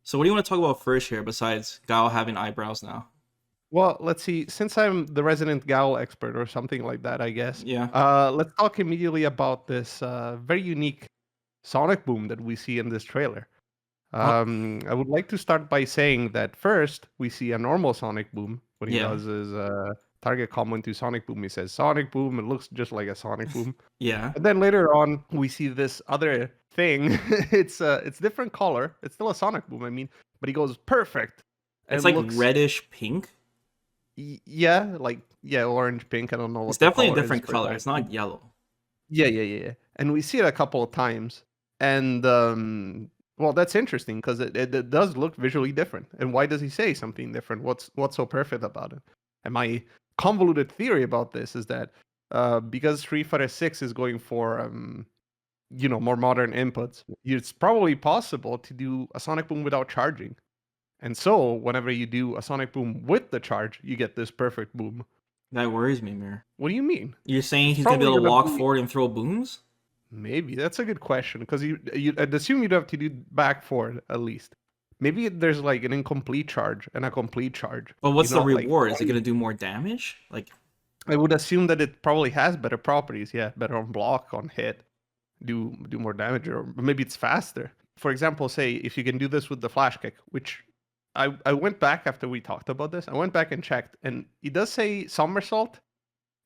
So what do you want to talk about first here besides Guile having eyebrows now? Well, let's see. Since I'm the resident Guile expert or something like that, I guess. Yeah. Let's talk immediately about this very unique sonic boom that we see in this trailer. Oh, I would like to start by saying that first we see a normal sonic boom when he yeah. does his target combo into sonic boom. He says sonic boom. It looks just like a sonic boom. Yeah. And then later on, we see this other thing. It's different color. It's still a sonic boom. I mean, but he goes perfect It's and like looks reddish pink. yeah, like yeah, orange pink. I don't know It's what the definitely a color is different for color. that. It's not yellow. Yeah. And we see it a couple of times, and well, that's interesting because it does look visually different. And why does he say something different? What's so perfect about it? And my convoluted theory about this is that because Street Fighter 6 is going for more modern inputs, it's probably possible to do a sonic boom without charging. And so whenever you do a sonic boom with the charge, you get this perfect boom. That worries me, Mir. What do you mean? You're saying It's he's gonna be probably able to gonna walk be forward and throw booms? maybe that's a good question because I'd assume you'd have to do back forward at least. Maybe there's like an incomplete charge and a complete charge. But You what's the know, like reward? Is it gonna do more damage? Like, I would assume that it probably has better properties. Yeah, better on block, on hit, do more damage, or maybe it's faster. For example, say if you can do this with the flash kick, which I went back after we talked about this. I went back and checked, and it does say somersault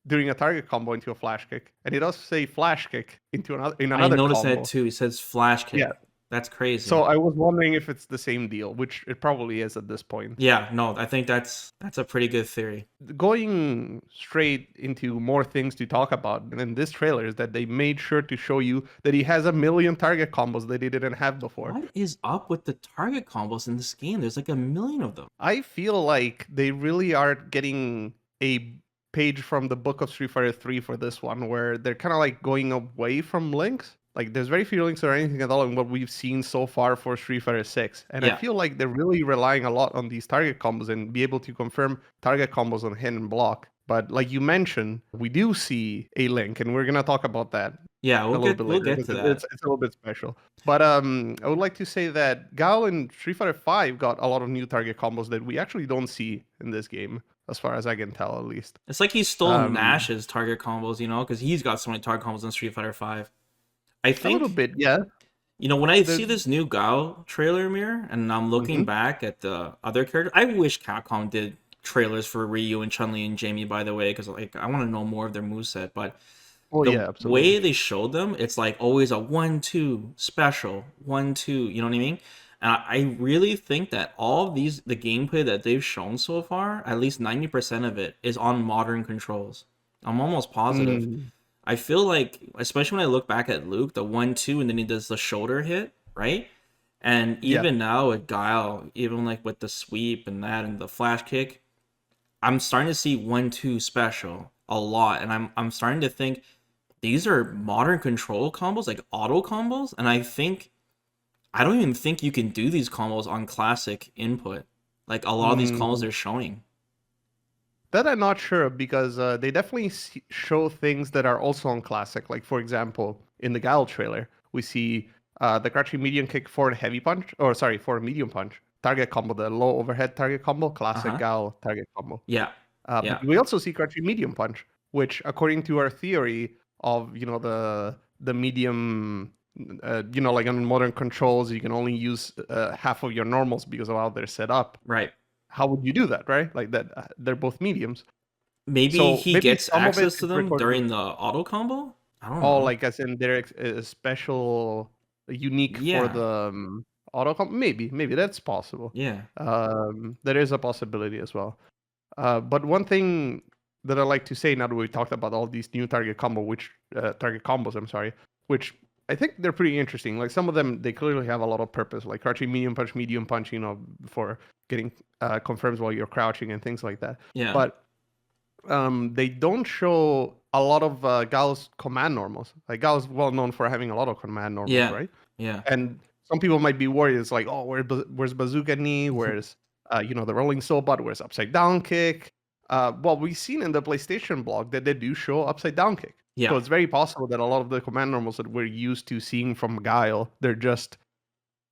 during a target combo into a flash kick, and it does say flash kick into I another noticed that combo. too. He says flash Yeah. kick. That's crazy. So I was wondering if it's the same deal, which it probably is at this point. Yeah, no, I think that's a pretty good theory. Going straight into more things to talk about in this trailer is that they made sure to show you that he has a million target combos that he didn't have before. What is up with the target combos in this game? There's like a million of them. I feel like they really are getting a page from the book of Street Fighter 3 for this one, where they're kind of like going away from links. Like there's very few links or anything at all in what we've seen so far for Street Fighter 6. And I Yeah. feel like they're really relying a lot on these target combos and be able to confirm target combos on hit and block. But like you mentioned, we do see a link, and we're gonna talk about that Yeah, a little bit we'll later get because to that. it's a little bit special. But I would like to say that Guile and Street Fighter 5 got a lot of new target combos that we actually don't see in this game, as far as I can tell, at least. It's like he stole Um, Nash's target combos, because he's got so many target combos in Street Fighter 5. I a little think, bit, yeah. when I see The this new Gao trailer, Mirror, and I'm looking mhm. back at the other characters, I wish Capcom did trailers for Ryu and Chun-Li and Jamie, by the way, because like I want to know more of their moveset, but Well, the yeah, absolutely. way they showed them, it's like always a 1-2 special, 1-2. You know what I mean? And I really think that all of the gameplay that they've shown so far, at least 90% of it, is on modern controls. I'm almost positive. Mm, I feel like, especially when I look back at Luke, the 1-2, and then he does the shoulder hit, right? And yeah. even now with Guile, even like with the sweep and that and the flash kick, I'm starting to see 1-2 special a lot, and I'm starting to think these are modern control combos, like auto combos, and I don't even think you can do these combos on classic input. Like a lot of these combos Mm. they're showing. That I'm not sure because they definitely show things that are also on classic. Like for example, in the Guile trailer, we see the crouching medium kick forward heavy punch, or sorry, for a medium punch target combo, the low overhead target combo, classic Uh-huh. Guile target combo. Yeah. But Yeah. we also see crouching medium punch, which according to our theory of the medium, like on modern controls, you can only use half of your normals because of how they're set up. Right. How would you do that, right? Like that, they're both mediums. Maybe So he maybe gets some of it access to is them recorded. during the auto combo? I don't Oh, know. like as in they're special, unique for Yeah. the auto comp. Maybe that's possible. Yeah. There is a possibility as well. But one thing that I like to say now that we talked about all these new target combos, I'm sorry, which I think they're pretty interesting. Like some of them, they clearly have a lot of purpose, like crouching medium punch, for getting confirms while you're crouching and things like that. Yeah. But they don't show a lot of Gal's command normals. Like Gal's well known for having a lot of command normals, Yeah. right? Yeah. And some people might be worried. It's like, oh, where's bazooka knee? Where's the rolling soul butt? Where's upside down kick? Well, we've seen in the PlayStation blog that they do show upside down kick. So Yeah. it's very possible that a lot of the command normals that we're used to seeing from Guile, they're just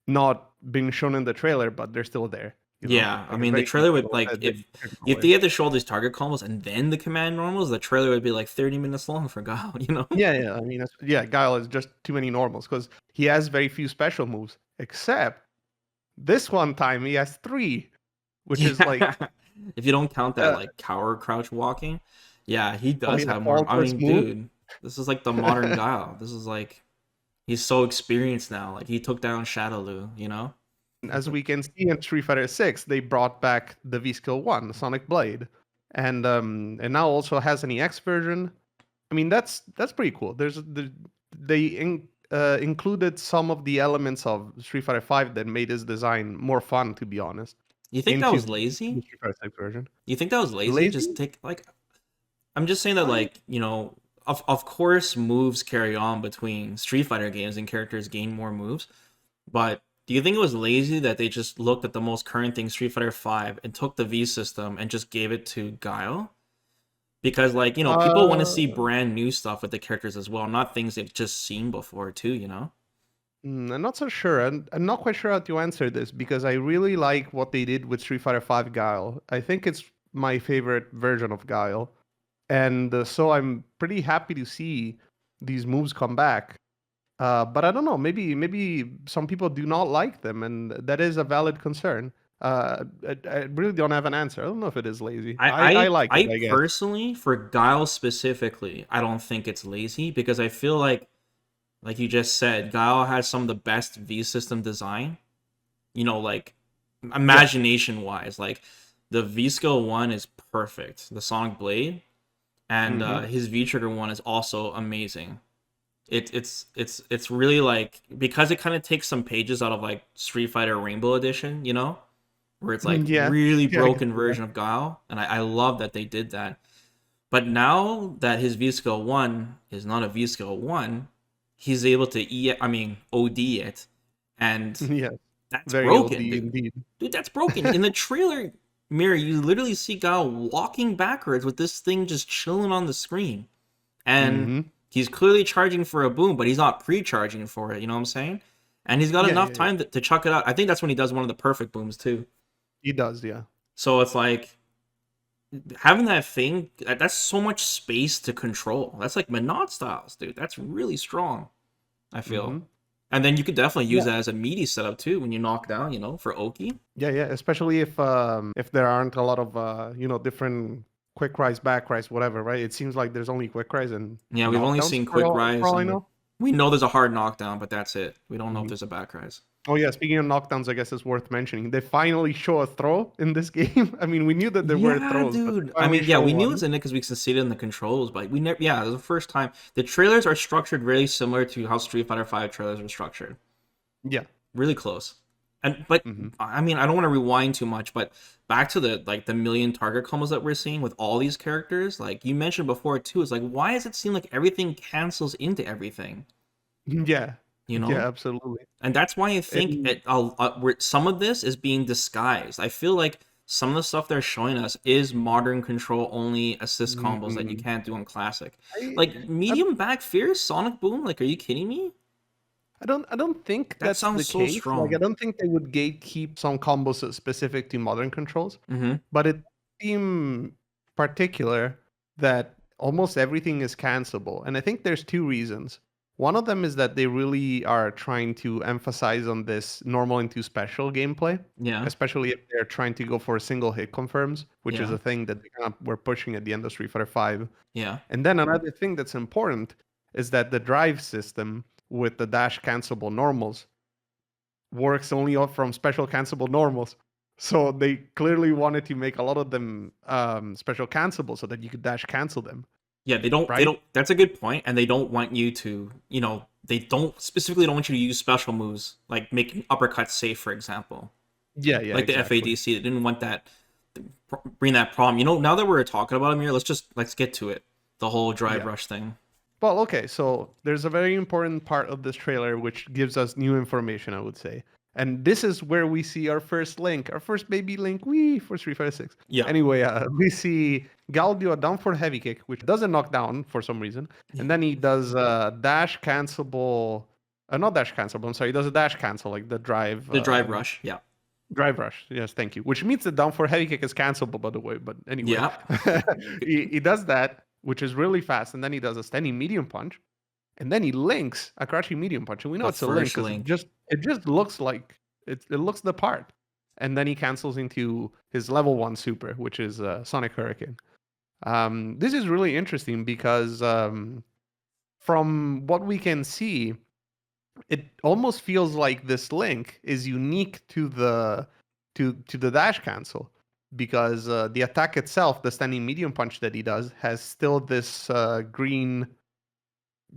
not been shown in the trailer, but they're still there. You know, Yeah, I like it's mean the very trailer would detailed like that if they had to show all these target combos and then the command normals, the trailer would be like 30 minutes long for Guile, you know? Yeah. I mean, yeah, Guile is just too many normals because he has very few special moves. Except this one time he has three, which is Yeah. like, If you don't count that uh, like cower crouch walking, yeah, he oh does yeah, have more. fall I first mean, move. dude, this is like the modern Guile. This is like he's so experienced now. Like he took down Shadowloo, you know? As we can see in Street Fighter 6, they brought back the V Skill 1, Sonic Blade. And now also has an EX version. I mean, that's pretty cool. They included some of the elements of Street Fighter 5 that made his design more fun, to be honest, You think that into was the lazy? Street Fighter 6 version. You think that was lazy? Just Lazy? take like I'm just saying that I like, you know, of course moves carry on between Street Fighter games and characters gain more moves. But do you think it was lazy that they just looked at the most current thing, Street Fighter 5, and took the V system and just gave it to Guile? Because, like, you know, people want to see uh brand new stuff with the characters as well, not things they've just seen before, too, you know? I'm not so sure. I'm not quite sure how to answer this because I really like what they did with Street Fighter 5 Guile. I think it's my favorite version of Guile. And so I'm pretty happy to see these moves come back. But I don't know. Maybe some people do not like them, and that is a valid concern. I really don't have an answer. I don't know if it is lazy. I like it, I I guess. personally, for Guile specifically, I don't think it's lazy because I feel like you just said, Guile has some of the best V system design. You know, like Yeah. imagination wise, like the V skill one is perfect. The Sonic Blade and Mm-hmm. his V trigger one is also amazing. It's really like because it kind of takes some pages out of like Street Fighter Rainbow Edition, you know, where it's like Yeah. really Yeah, I can broken see that. version of Guile, and I love that they did that. But now that his V skill one is not a V skill one, he's able to OD it, and Yes. that's Very broken, OD dude. indeed. Dude, that's broken. In the trailer mirror, you literally see Guile walking backwards with this thing just chilling on the screen. And Mm-hmm. he's clearly charging for a boom, but he's not pre-charging for it, you know what I'm saying? And he's got enough Yeah. time to chuck it out. I think that's when he does one of the perfect booms too. He does, yeah. So it's like having that thing, that's so much space to control. That's like Menard styles, dude. That's really strong, I Mm-hmm. feel. And then you could definitely use Yeah. that as a meaty setup too when you knock down, you know, for Oki. Yeah. Especially if there aren't a lot of different quick rise, back rise, whatever, right? It seems like there's only quick rise and Yeah, we've only knockdowns seen for quick all rise I and know. we know there's a hard knockdown, but that's it. We don't know if Mhm. there's a back rise. Oh yeah, speaking of knockdowns, I guess it's worth mentioning. They finally show a throw in this game. I mean, we knew that there were Yeah, throws, but they dude. I finally mean, yeah, show we knew it one. was in it because we succeeded in the controls, but we never. Yeah, it was the first time. The trailers are structured really similar to how Street Fighter Five trailers were structured. Yeah. Really close. And but Hmm. I mean, I don't want to rewind too much, but back to the million target combos that we're seeing with all these characters. Like you mentioned before too, is like why does it seem like everything cancels into everything? Yeah. You Yeah, know, absolutely. and that's why I think And some of this is being disguised. I feel like some of the stuff they're showing us is modern control only assist combos that you mm, can't do on classic. I, Like I medium back fierce, Sonic Boom, like are you kidding me? I don't think That that's the sounds so case. Like I strong. don't think they would gatekeep some combos specific to modern controls, Mm-hmm. but it seems particular that almost everything is cancelable. And I think there's two reasons. One of them is that they really are trying to emphasize on this normal into special gameplay, Yeah. especially if they're trying to go for single hit confirms, which is Yeah. a thing that they kind of were pushing at the end of Street Fighter 5. Yeah. And then another thing that's important is that the drive system with the dash cancelable normals works only off from special cancelable normals. So they clearly wanted to make a lot of them special cancelable so that you could dash cancel them, Yeah, they right? don't that's a good point, and they don't want you to, you know, they don't specifically don't want you to use special moves like making uppercuts safe, for example. Yeah, Like the exactly. FADC, they didn't want that bring that problem. You know, now that we're talking about him here, let's get to it. The whole drive Yeah. rush thing. Well, okay, so there's a very important part of this trailer which gives us new information, I would say. And this is where we see our first link, our first baby link, wee, for Street Fighter 6. Yeah. Anyway, we see Gal do a down for heavy kick, which doesn't knock down for some reason. And then he does dash cancelable. not dash cancel, but I'm sorry, he does a dash cancel, like the The drive rush. Yeah. drive rush. Yes, thank you. Which means the down four heavy kick is cancelable, by the way. But anyway, Yeah. he does that, which is really fast, and then he does a standing medium punch, and then he links a crouching medium punch, and we know The it's a link first because link. it just looks like it looks the part, and then he cancels into his level 1 super, which is Sonic Hurricane. This is really interesting because from what we can see, it almost feels like this link is unique to the dash cancel because the attack itself, the standing medium punch that he does, has still this green,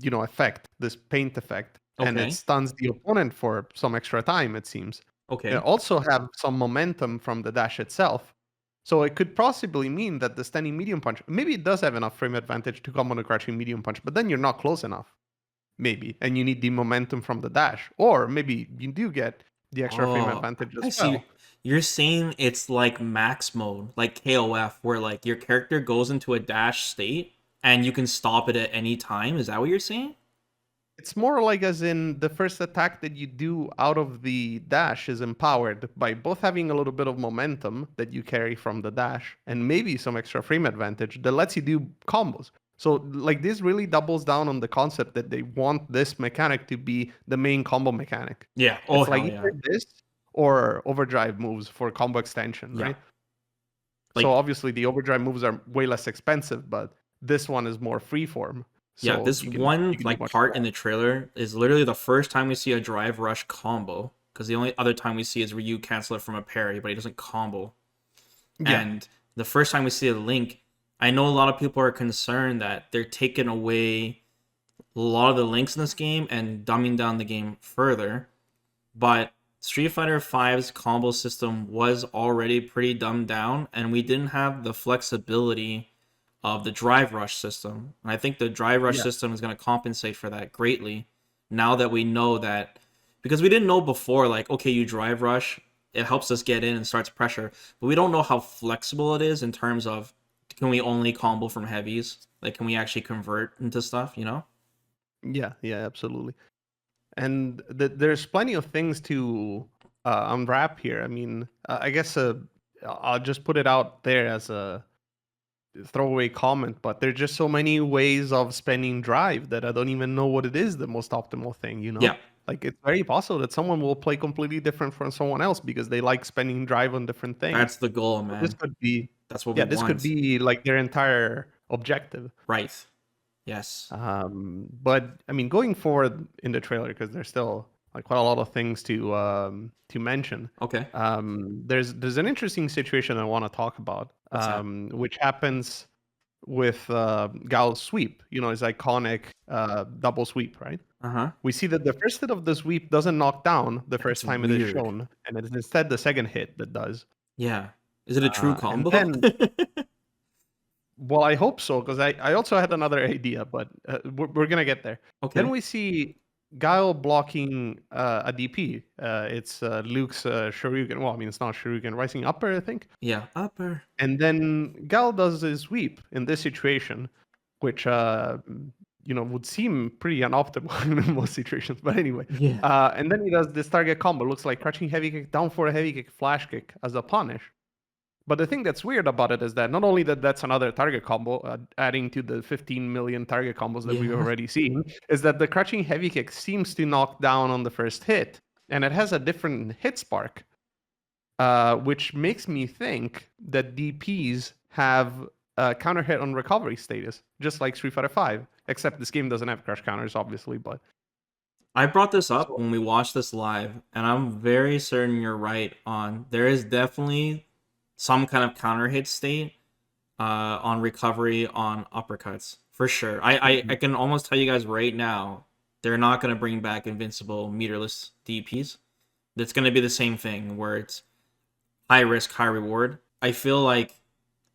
effect, this paint effect, and it Okay. stuns the opponent for some extra time. It seems. It Okay. also have some momentum from the dash itself. So it could possibly mean that the standing medium punch, maybe it does have enough frame advantage to come on a crouching medium punch, but then you're not close enough. Maybe, and you need the momentum from the dash, or maybe you do get the extra frame Oh, advantage I as see. well. You're saying it's like max mode, like KOF, where like your character goes into a dash state and you can stop it at any time. Is that what you're saying? It's more like as in the first attack that you do out of the dash is empowered by both having a little bit of momentum that you carry from the dash and maybe some extra frame advantage that lets you do combos. So like this really doubles down on the concept that they want this mechanic to be the main combo mechanic. Yeah. Oh It's like hell yeah. either this or overdrive moves for combo extension, Yeah. right? So Like obviously the overdrive moves are way less expensive, but this one is more freeform. yeah, So this you one can do like much part in more. the trailer is literally the first time we see a drive rush combo. Because the only other time we see is Ryu cancel it from a parry, but he doesn't combo. Yeah. And the first time we see a link, I know a lot of people are concerned that they're taking away a lot of the links in this game and dumbing down the game further. But Street Fighter V's combo system was already pretty dumbed down, and we didn't have the flexibility of the drive rush system. And I think the drive rush Yeah. system is going to compensate for that greatly now that we know that, because we didn't know before, like, okay, you drive rush, it helps us get in and starts pressure, but we don't know how flexible it is in terms of can we only combo from heavies? Like, can we actually convert into stuff, you know? Yeah. Yeah. Absolutely. And there's plenty of things to unwrap here. I mean, I guess I'll just put it out there as a throwaway comment, but there's just so many ways of spending drive that I don't even know what it is the most optimal thing, you know? Yeah, Like it's very possible that someone will play completely different from someone else because they like spending drive on different things. that's the goal, So this man. could be, That's what we yeah, this could want. be like their entire objective. Right. Yes. But I mean, going forward in the trailer, because there's still like quite a lot of things to mention. Okay. There's an interesting situation I want to talk about, What's that? which happens with Guile's sweep. You know, his iconic double sweep, right? Uh-huh. We see that the first hit of the sweep doesn't knock down the That's first time it is weird. shown, and it is instead the second hit that does. Yeah. Is it a true And combo? then, well, I hope so, because I also had another idea, but we're gonna get there. Then Okay. we see Guile blocking a DP. It's Luke's Shoryuken. Well, I mean, it's not Shoryuken, Rising Upper, I think. Yeah. Upper. And then Guile does his sweep in this situation, which would seem pretty unoptimal in most situations. But anyway, Yeah. and then he does this target combo. Looks like crouching heavy kick, down for a heavy kick, flash kick as a punish. But the thing that's weird about it is that not only that's another target combo, adding to the 15 million target combos that we've Yeah. already seen, is that the crouching heavy kick seems to knock down on the first hit, and it has a different hit spark, which makes me think that DPs have a counter hit on recovery status, just like Street Fighter V, except this game doesn't have crouch counters, obviously, but... I brought this up So, when we watched this live, and I'm very certain you're right on. There is definitely some kind of counter hit state on recovery on uppercuts for sure. I can almost tell you guys right now, they're not gonna bring back invincible meterless DPs. It's gonna be the same thing where it's high risk, high reward. I feel like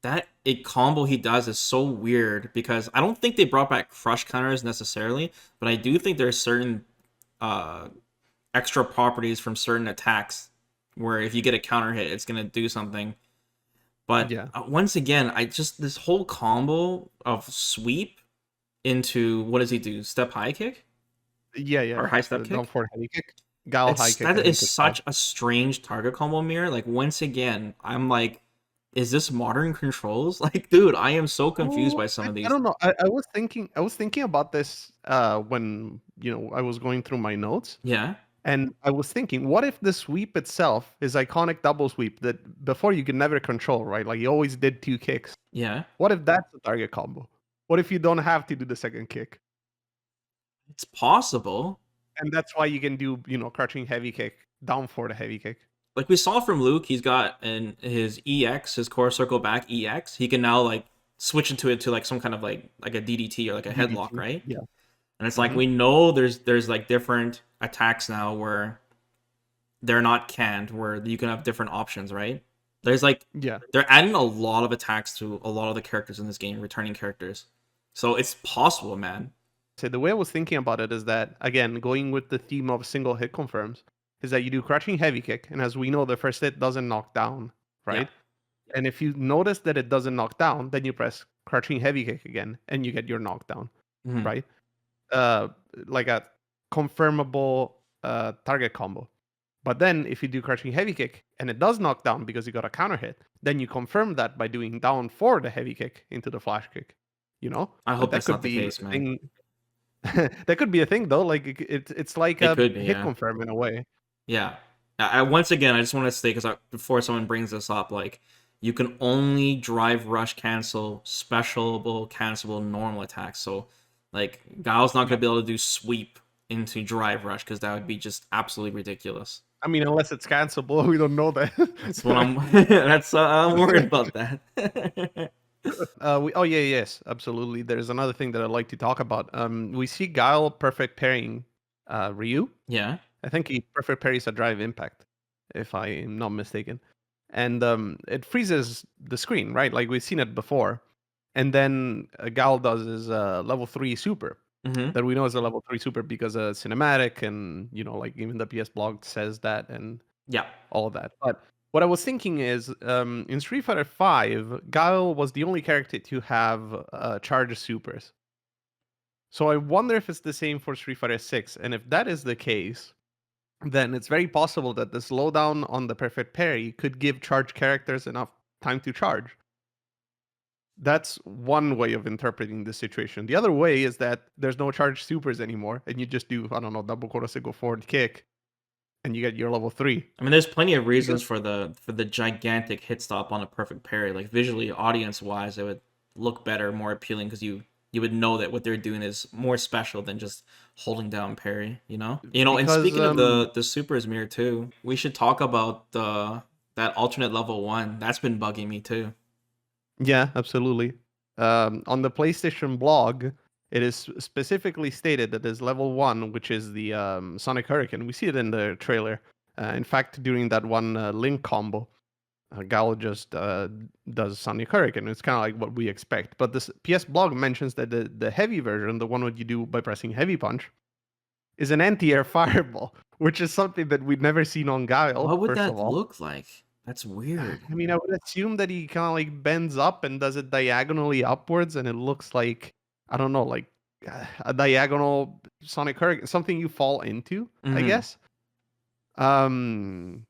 that a combo he does is so weird because I don't think they brought back crush counters necessarily, but I do think there's certain uh, extra properties from certain attacks where if you get a counter hit, it's gonna do something. But yeah. once again, I just this whole combo of sweep into what does he do? Step high kick? Yeah, yeah. or high step Down kick. forward heavy kick. Guile high It's kick, that I is think is called. such a strange target combo mirror. Like once again, I'm like, is this modern controls? Like, dude, I am so confused Oh, by some of I these. don't know. I was thinking about this when I was going through my notes, Yeah, and I was thinking, what if the sweep itself is iconic double sweep that before you could never control, right? Like you always did two kicks. yeah, What if that's a target combo? What if you don't have to do the second kick? it's possible. And that's why you can do, crouching heavy kick, down for the heavy kick. Like we saw from Luke, he's got in his EX, his core circle back EX. He can now like switch into it to like some kind of like a DDT or like a headlock, DDT. right? Yeah. And it's like Hmm. we know there's like different attacks now where they're not canned, where you can have different options, right? There's like Yeah. they're adding a lot of attacks to a lot of the characters in this game, returning characters. So it's possible, man. So the way I was thinking about it is that, again, going with the theme of single hit confirms, is that you do crouching heavy kick, and as we know, the first hit doesn't knock down, Yeah. right? And if you notice that it doesn't knock down, then you press crouching heavy kick again, and you get your knockdown, Mhm. right? Uh, like a confirmable target combo. But then if you do crouching heavy kick and it does knock down because you got a counter hit, then you confirm that by doing down for the heavy kick into the flash kick. You know, I like hope that that's could not the be case, a man. thing. That could be a thing though. Like it's like It a could be, hit yeah. confirm in a way. Yeah. Once again, I just want to say because before someone brings this up, like you can only drive rush cancel, specialable, cancelable, normal attacks. So like Guile's not Yeah. gonna be able to do sweep into drive rush because that would be just absolutely ridiculous. I mean, unless it's cancelable, we don't know That's what that. I'm. That's I'm worried about that. Oh yeah, yes, absolutely. There's another thing that I'd like to talk about. We see Guile perfect pairing Ryu. Yeah. I think he perfect parries a drive impact, if I am not mistaken. And it freezes the screen, right? Like we've seen it before. And then Gal does his level 3 super Mm-hmm. that we know is a level 3 super because cinematic and, like even the PS blog says that and Yeah. all of that. But what I was thinking is in Street Fighter 5, Guile was the only character to have charge supers. So I wonder if it's the same for Street Fighter 6. And if that is the case, then it's very possible that the slowdown on the perfect parry could give charge characters enough time to charge. That's one way of interpreting the situation. The other way is that there's no charge supers anymore, and you just do, I don't know, double Kuroseko forward kick, and you get your level 3. I mean, there's plenty of Because reasons for the gigantic hit stop on a perfect parry. Like visually, audience wise, it would look better, more appealing because you would know that what they're doing is more special than just holding down parry. And because speaking of the supers mirror too, we should talk about the that alternate level one. That's been bugging me too. Yeah, absolutely. On the PlayStation blog, it is specifically stated that there's level 1, which is the Sonic Hurricane. We see it in the trailer. In fact, during that one Link combo, Gal just does Sonic Hurricane. It's kind of like what we expect. But this PS blog mentions that the heavy version, the one that you do by pressing heavy punch, is an anti-air fireball, which is something that we've never seen on Guile, What would first of that all. look like? That's weird. I mean, I would assume that he kind of like bends up and does it diagonally upwards, and it looks like, I don't know, like a diagonal Sonic Hurricane, something you fall into, I Hmm. guess. Um,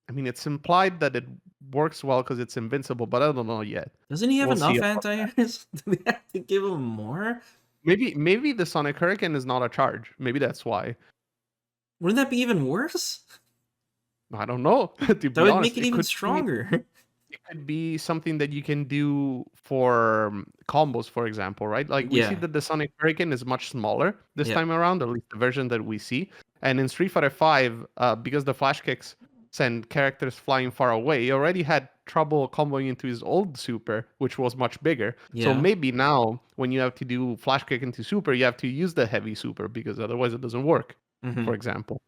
I mean, it's implied that it works well because it's invincible, but I don't know yet. Doesn't he have We'll see. enough anti-airs? Do we have to give him more? Maybe the Sonic Hurricane is not a charge. Maybe that's why. Wouldn't that be even worse? I don't know. To That be would honest, make it even stronger. it could be something that you can do for combos, for example, right? Like we see Yeah, that the Sonic Hurricane is much smaller this yeah, time around, at least the version that we see. And in Street Fighter 5, because the flash kicks send characters flying far away, he already had trouble comboing into his old super, which was much bigger. So yeah. maybe now, when you have to do flash kick into super, you have to use the heavy super because otherwise it doesn't work, Hmm. for example.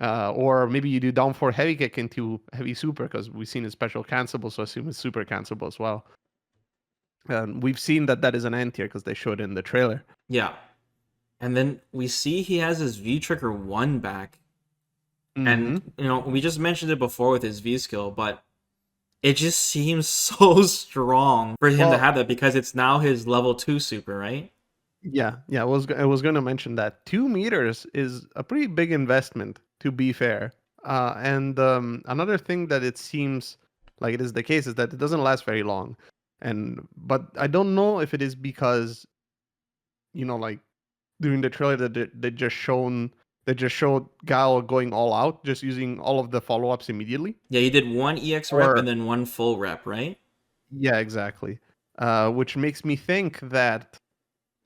Or maybe you do down for heavy kick into heavy super because we've seen a special cancelable, so I assume it's super cancelable as well. We've seen that is an anti-air because they showed it in the trailer. Yeah. And then we see he has his V trigger one back. And Hmm. we just mentioned it before with his V skill, but it just seems so strong for him to Well, have that because it's now his level 2 super, right? Yeah. I was going to mention that 2 meters is a pretty big investment, to be fair. And another thing that it seems like it is the case is that it doesn't last very long. But I don't know if it is because like during the trailer that they just showed Guile going all out, just using all of the follow ups immediately, Yeah, you did one EX rep and or then one full rep, right? yeah, exactly. Which makes me think that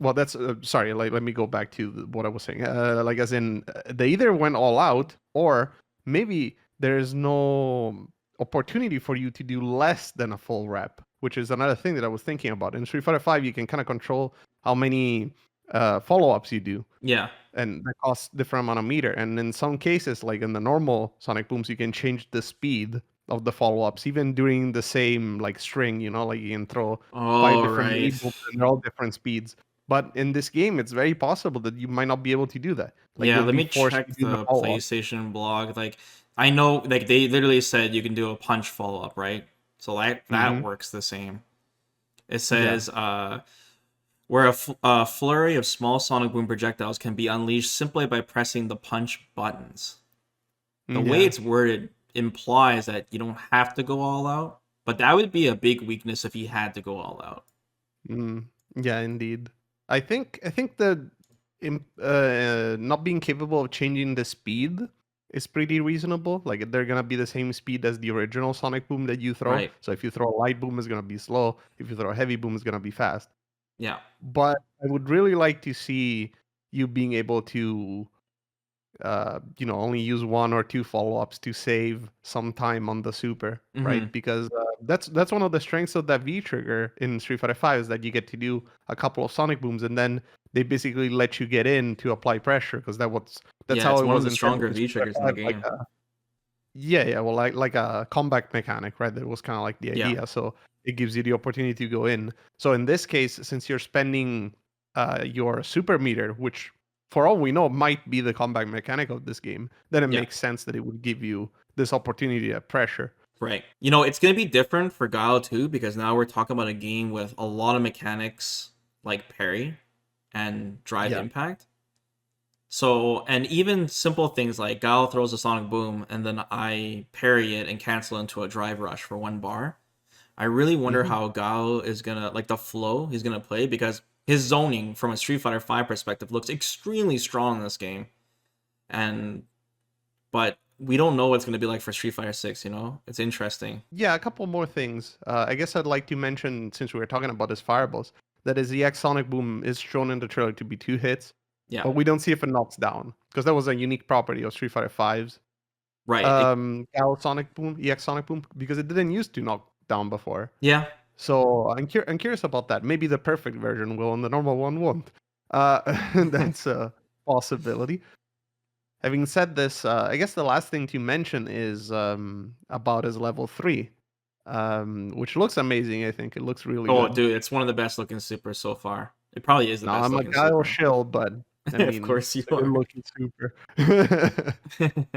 well, that's sorry. Like, let me go back to what I was saying. Like, as in, they either went all out, or maybe there's no opportunity for you to do less than a full rep, which is another thing that I was thinking about. In Street Fighter Five, you can kind of control how many follow-ups you do, Yeah. and that costs different amount of meter. And in some cases, like in the normal Sonic Booms, you can change the speed of the follow-ups, even during the same like string. Like you can throw five All different right. mini booms, and they're all different speeds. But in this game, it's very possible that you might not be able to do that. Like Yeah, you'll let be me forced to check do the the follow-up. PlayStation blog. Like, I know, like they literally said you can do a punch follow up, right? So that Hmm. works the same. It Yeah. says, where a flurry of small sonic boom projectiles can be unleashed simply by pressing the punch buttons. The way Yeah. it's worded implies that you don't have to go all out, but that would be a big weakness if you had to go all out. Mm, yeah, indeed. I think the not being capable of changing the speed is pretty reasonable. Like they're gonna be the same speed as the original Sonic Boom that you throw. Right. So if you throw a light boom, it's gonna be slow. If you throw a heavy boom, it's gonna be fast. Yeah. But I would really like to see you being able to only use one or two follow-ups to save some time on the super, Mm-hmm. right? Because that's one of the strengths of that V trigger in Street Fighter Five is that you get to do a couple of Sonic Booms, and then they basically let you get in to apply pressure because that's Yeah, how it's it one of was the intended stronger in V Street Fighter triggers in the Five, like game. yeah, well, like a comeback mechanic, right? That was kind of like the Yeah. idea. So it gives you the opportunity to go in. So in this case, since you're spending your super meter, which for all we know might be the comeback mechanic of this game, then it Yeah. makes sense that it would give you this opportunity at pressure. Right. It's going to be different for Guile too because now we're talking about a game with a lot of mechanics like parry and drive Yeah. impact. So, and even simple things like Guile throws a sonic boom and then I parry it and cancel into a drive rush for one bar. I really wonder Hmm. how Guile is going to, like the flow he's going to play because his zoning from a Street Fighter 5 perspective looks extremely strong in this game. And, but we don't know what it's going to be like for Street Fighter 6. It's interesting. Yeah, a couple more things. I guess I'd like to mention, since we were talking about his fireballs, that his EX Sonic Boom is shown in the trailer to be 2 hits, Yeah. but we don't see if it knocks down because that was a unique property of Street Fighter Five's Right. Gal Sonic Boom, EX Sonic Boom, because it didn't used to knock down before. Yeah. So I'm curious about that. Maybe the perfect version will, and the normal one won't. That's a possibility. Having said this, I guess the last thing to mention is about his level 3, which looks amazing. I think it looks really Oh, good. dude, it's one of the best looking supers so far. It probably is the Now best I'm a looking Guile super. shill, but I Of mean course you it's a good are. looking super.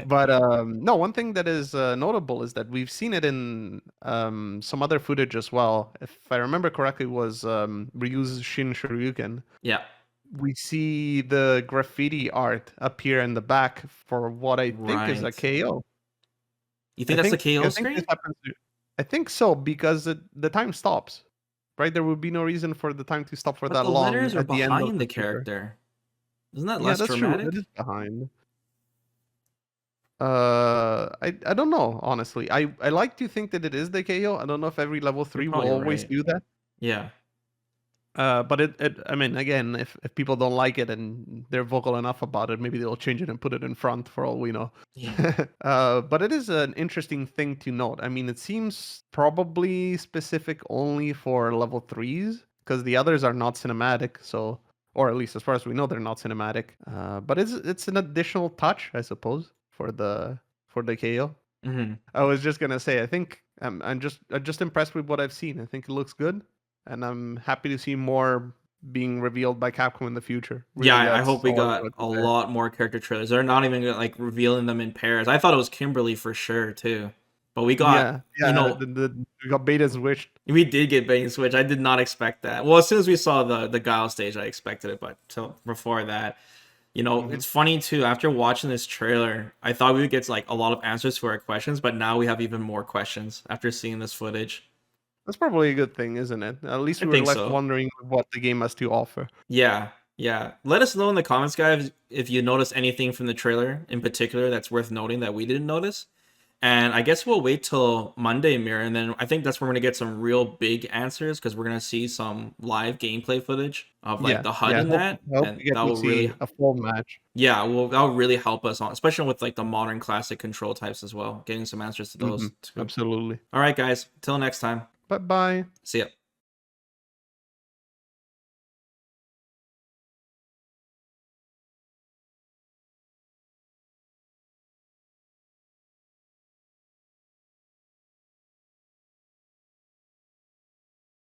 But no, one thing that is notable is that we've seen it in some other footage as well. If I remember correctly, was Ryu's Shin Shoryuken. Yeah. We see the graffiti art appear in the back for what I think is a Right. KO. You think that's the KO I think this screen? happens. I think so because the time stops. Right, there would be no reason for the time to stop for But that the long letters are at the end of behind the the super. character. Isn't that Yeah, less that's true. It dramatic? is behind. I don't know, honestly. I like to think that it is the KO. I don't know if every level You're 3 will probably always right. do that. Yeah. But I mean, again, if people don't like it and they're vocal enough about it, maybe they'll change it and put it in front for all we know. Yeah. But it is an interesting thing to note. I mean, it seems probably specific only for level 3s because the others are not cinematic. So, or at least as far as we know, they're not cinematic. But it's an additional touch, I suppose, for the KO. Hmm. I was just gonna say, I think I'm just impressed with what I've seen. I think it looks good, and I'm happy to see more being revealed by Capcom in the future. Yeah, Really, I that's hope we all I got wanted a to say. lot more character trailers. They're not even like revealing them in pairs. I thought it was Kimberly for sure too. But we got, Yeah, you yeah. know, We got bait and switched. we did get bait and switch. I did not expect that. Well, as soon as we saw the Guile stage, I expected it, but so before that, Hmm. it's funny too. After watching this trailer, I thought we would get like a lot of answers to our questions, but now we have even more questions after seeing this footage. That's probably a good thing, isn't it? At least I we were think left so. wondering what the game has to offer. Yeah, yeah. Let us know in the comments, guys, if you notice anything from the trailer in particular that's worth noting that we didn't notice. And I guess we'll wait till Monday, Mirror, and then I think that's where we're gonna get some real big answers because we're gonna see some live gameplay footage of like Yeah, the HUD yeah. and that, I hope and we get that to will see really, a full match. yeah, well, that will really help us on, especially with like the modern classic control types as well, getting some answers to Hmm. those too. Absolutely. All right, guys, till next time. Bye bye. See ya.